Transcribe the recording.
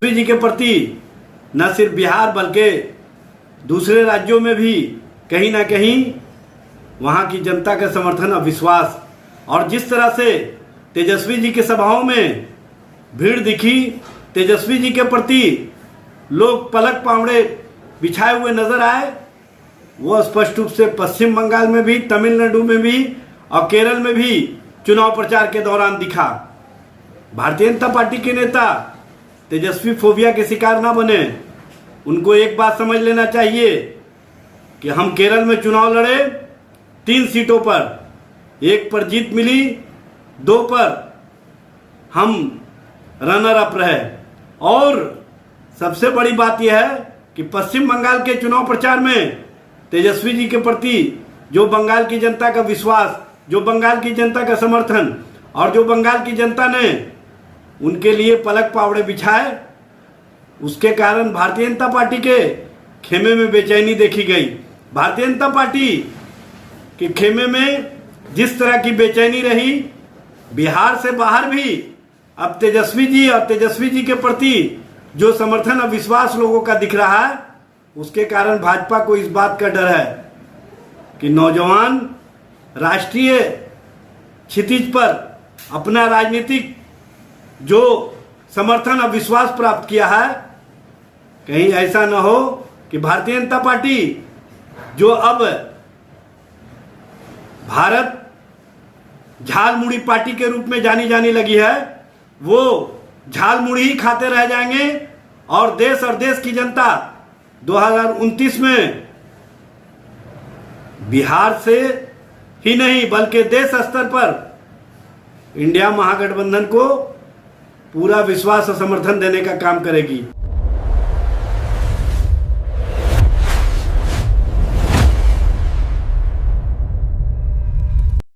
मोदी जी के प्रति न सिर्फ बिहार बल्कि दूसरे राज्यों में भी कहीं ना कहीं वहाँ की जनता का समर्थन और विश्वास, और जिस तरह से तेजस्वी जी की सभाओं में भीड़ दिखी, तेजस्वी जी के प्रति लोग पलक पावड़े बिछाए हुए नजर आए, वो स्पष्ट रूप से पश्चिम बंगाल में भी, तमिलनाडु में भी और केरल में भी चुनाव प्रचार के दौरान दिखा। भारतीय जनता पार्टी के नेता तेजस्वी फोबिया के शिकार ना बने। उनको एक बात समझ लेना चाहिए कि हम केरल में चुनाव लड़े 3 सीटों पर, 1 पर जीत मिली, 2 पर हम रनर अप रहे, और सबसे बड़ी बात यह है कि पश्चिम बंगाल के चुनाव प्रचार में तेजस्वी जी के प्रति जो बंगाल की जनता का विश्वास, जो बंगाल की जनता का समर्थन और जो बंगाल की जनता ने उनके लिए पलक पावड़े बिछाए, उसके कारण भारतीय जनता पार्टी के खेमे में बेचैनी देखी गई। भारतीय जनता पार्टी के खेमे में जिस तरह की बेचैनी रही, बिहार से बाहर भी अब तेजस्वी जी और तेजस्वी जी के प्रति जो समर्थन और विश्वास लोगों का दिख रहा है, उसके कारण भाजपा को इस बात का डर है कि नौजवान राष्ट्रीय क्षितिज पर अपना राजनीतिक जो समर्थन और विश्वास प्राप्त किया है, कहीं ऐसा न हो कि भारतीय जनता पार्टी जो अब भारत झाल मुड़ी पार्टी के रूप में जानी जाने लगी है, वो झाल मुड़ी ही खाते रह जाएंगे और देश की जनता 2029 में बिहार से ही नहीं बल्कि देश स्तर पर इंडिया महागठबंधन को पूरा विश्वास और समर्थन देने का काम करेगी।